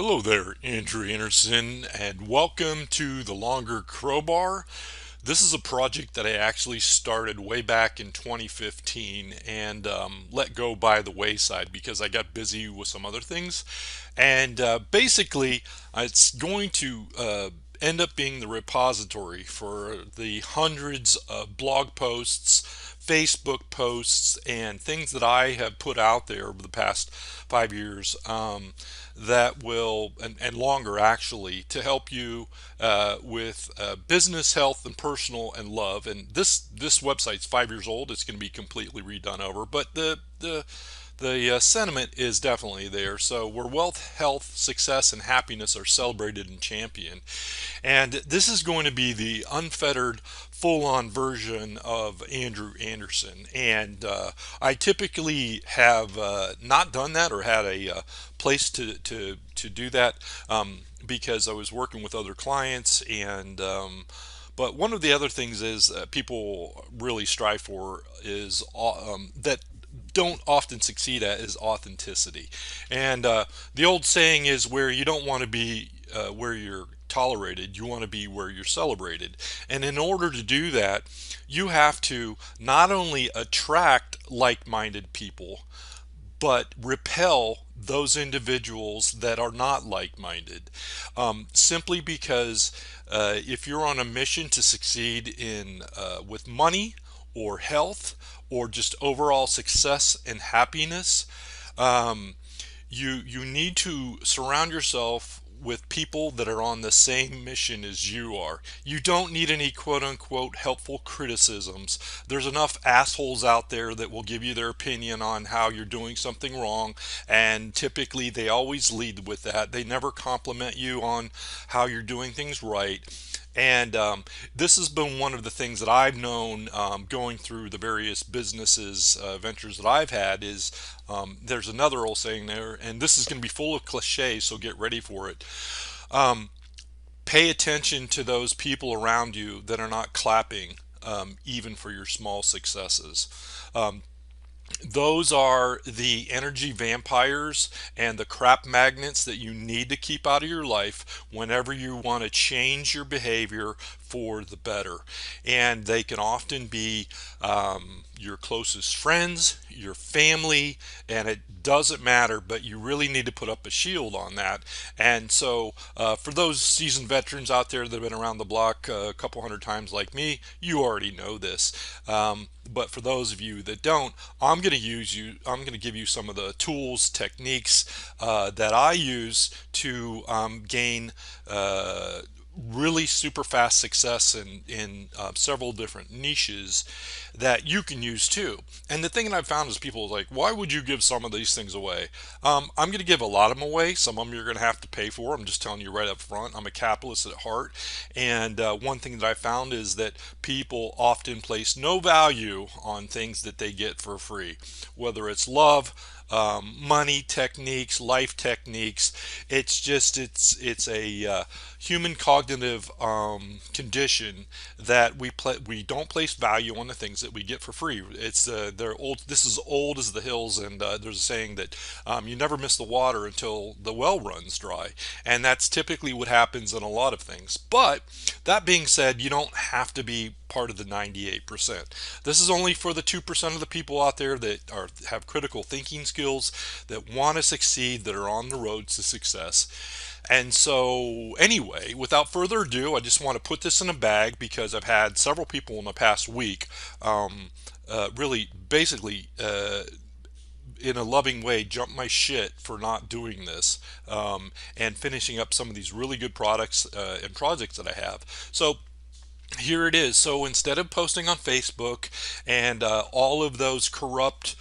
Hello there, Andrew Anderson, and welcome to the Longer Crowbar. This is a project that I actually started way back in 2015 and let go by the wayside because I got busy with some other things. And basically, it's going to end up being the repository for the hundreds of blog posts, Facebook posts, and things that I have put out there over the past 5 years that will, and longer actually, to help you with business, health, and personal and love. And this website's 5 years old. It's going to be completely redone over, but the sentiment is definitely there. So where wealth, health, success, and happiness are celebrated and championed. And this is going to be the unfettered, full-on version of Andrew Anderson. And I typically have not done that or had a place to do that because I was working with other clients and but one of the other things is people really strive for is that don't often succeed at is authenticity. And the old saying is where you don't want to be where you're tolerated, you want to be where you're celebrated. And in order to do that, you have to not only attract like minded people, but repel those individuals that are not like minded. Simply because if you're on a mission to succeed in with money or health or just overall success and happiness, um, you need to surround yourself with people that are on the same mission as you are. You don't need any quote unquote helpful criticisms. There's enough assholes out there that will give you their opinion on how you're doing something wrong, and typically they always lead with that. They never compliment you on how you're doing things right. And this has been one of the things that I've known going through the various businesses, ventures that I've had is there's another old saying there, and this is going to be full of cliches, so get ready for it. Um, Pay attention to those people around you that are not clapping, even for your small successes. Um, those are the energy vampires and the crap magnets that you need to keep out of your life whenever you want to change your behavior for the better. And they can often be your closest friends, your family, and it doesn't matter, but you really need to put up a shield on that. And so, for those seasoned veterans out there that have been around the block a couple hundred times like me, you already know this. But for those of you that don't, I'm going to give you some of the tools, techniques that I use to gain really super fast success in several different niches that you can use too. And the thing that I've found is people are like, why would you give some of these things away? I'm going to give a lot of them away. Some of them you're going to have to pay for. I'm just telling you right up front. I'm a capitalist at heart. And one thing that I found is that people often place no value on things that they get for free, whether it's love, money techniques, life techniques. It's a human cognitive condition that we don't place value on the things that we get for free. It's they're old. This is old as the hills, and there's a saying that you never miss the water until the well runs dry, and that's typically what happens in a lot of things. But that being said, you don't have to be part of the 98%. This is only for the 2% of the people out there that have critical thinking skills, that want to succeed, that are on the road to success. And so, anyway, without further ado, I just want to put this in a bag because I've had several people in the past week really basically in a loving way jump my shit for not doing this and finishing up some of these really good products and projects that I have. So here it is. So instead of posting on Facebook and all of those corrupt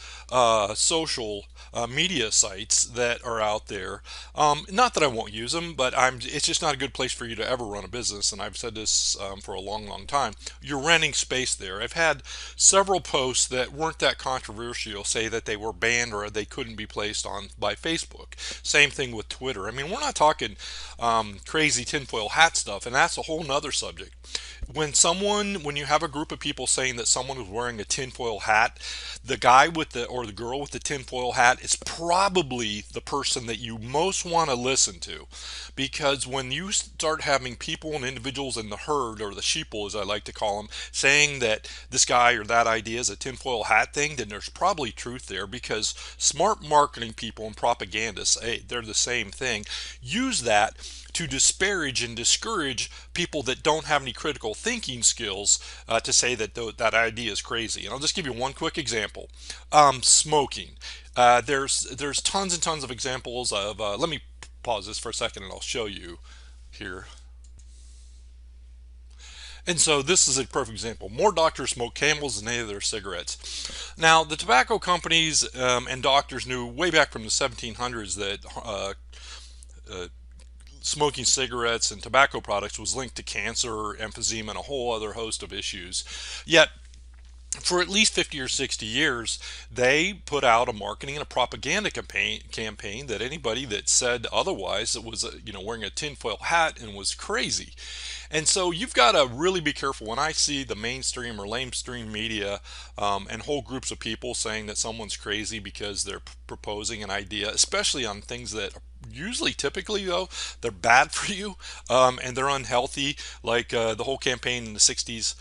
social media sites that are out there, not that I won't use them, but it's just not a good place for you to ever run a business. And I've said this for a long, long time. You're renting space there. I've had several posts that weren't that controversial say that they were banned or they couldn't be placed on by Facebook. Same thing with Twitter. I mean, we're not talking crazy tinfoil hat stuff, and that's a whole nother subject. When you have a group of people saying that someone was wearing a tinfoil hat, the guy with the or the girl with the tinfoil hat is probably the person that you most want to listen to. Because when you start having people and individuals in the herd, or the sheeple as I like to call them, saying that this guy or that idea is a tinfoil hat thing, then there's probably truth there. Because smart marketing people and propagandists, they're the same thing, use that to disparage and discourage people that don't have any critical thinking skills, to say that idea is crazy. And I'll just give you one quick example. Smoking. There's tons and tons of examples of. Let me pause this for a second, and I'll show you here. And so this is a perfect example. More doctors smoke Camels than any of their cigarettes. Now, the tobacco companies and doctors knew way back from the 1700s that smoking cigarettes and tobacco products was linked to cancer, emphysema, and a whole other host of issues. Yet, for at least 50 or 60 years, they put out a marketing and a propaganda campaign that anybody that said otherwise, that was wearing a tinfoil hat and was crazy. And so you've got to really be careful when I see the mainstream or lamestream media, and whole groups of people saying that someone's crazy because they're proposing an idea, especially on things that usually, typically though, they're bad for you, and they're unhealthy, like the whole campaign in the 60s,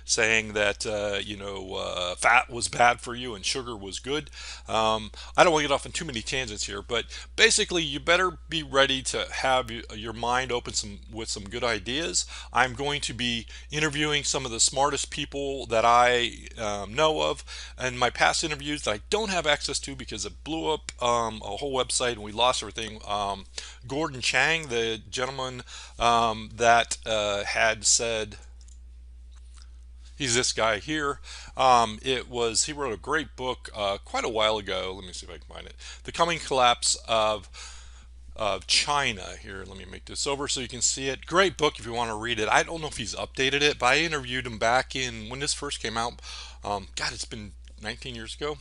saying that fat was bad for you and sugar was good. I don't want to get off on too many tangents here, but basically you better be ready to have your mind open with some good ideas. I'm going to be interviewing some of the smartest people that I know of in my past interviews that I don't have access to because it blew up a whole website and we lost everything. Gordon Chang, the gentleman that had said, he's this guy here. He wrote a great book quite a while ago. Let me see if I can find it. The Coming Collapse of China. Here, let me make this over so you can see it. Great book if you want to read it. I don't know if he's updated it, but I interviewed him back in when this first came out. God, it's been 19 years ago.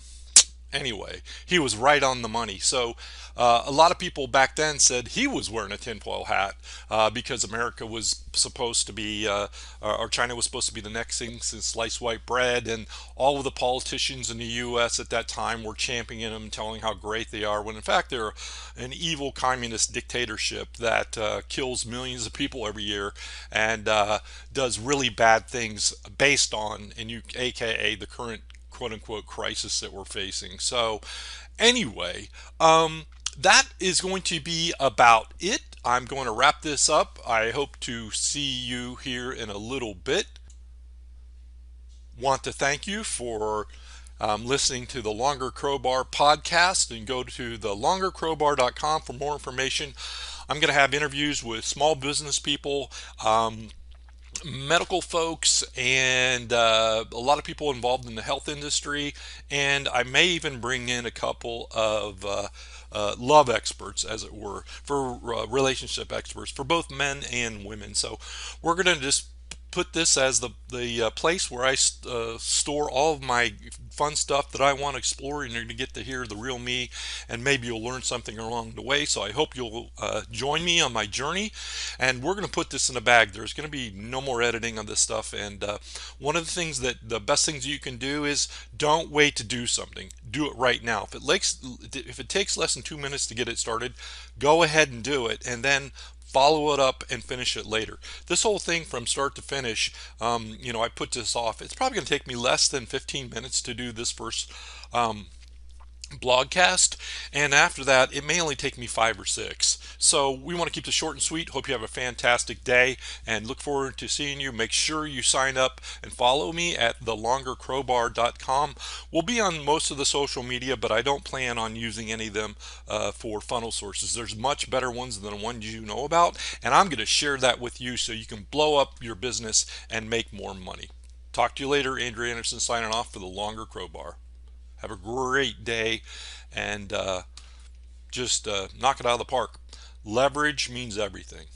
Anyway, he was right on the money. So a lot of people back then said he was wearing a tinfoil hat because America was supposed to be, or China was supposed to be the next thing since sliced white bread, and all of the politicians in the U.S. at that time were championing them, telling how great they are, when in fact they're an evil communist dictatorship that kills millions of people every year and does really bad things based on, aka the current quote unquote crisis that we're facing. So anyway, that is going to be about it. I'm going to wrap this up. I hope to see you here in a little bit. Want to thank you for listening to the Longer Crowbar podcast, and go to the longercrowbar.com for more information. I'm going to have interviews with small business people, medical folks, and a lot of people involved in the health industry, and I may even bring in a couple of love experts, as it were, for relationship experts for both men and women. So we're going to just put this as the place where I store all of my fun stuff that I want to explore, and you're going to get to hear the real me, and maybe you'll learn something along the way. So I hope you'll join me on my journey, and we're going to put this in a bag. There's going to be no more editing on this stuff, and one of the things the best things you can do is don't wait to do something. Do it right now. If it takes less than 2 minutes to get it started, go ahead and do it, and then follow it up and finish it later. This whole thing from start to finish, I put this off. It's probably going to take me less than 15 minutes to do this first blogcast, and after that it may only take me 5 or 6. So we want to keep this short and sweet. Hope you have a fantastic day, and look forward to seeing you. Make sure you sign up and follow me at thelongercrowbar.com. We'll be on most of the social media, but I don't plan on using any of them for funnel sources. There's much better ones than the ones you know about, and I'm going to share that with you so you can blow up your business and make more money. Talk to you later. Andrew Anderson signing off for the Longer Crowbar. Have a great day, and just knock it out of the park. Leverage means everything.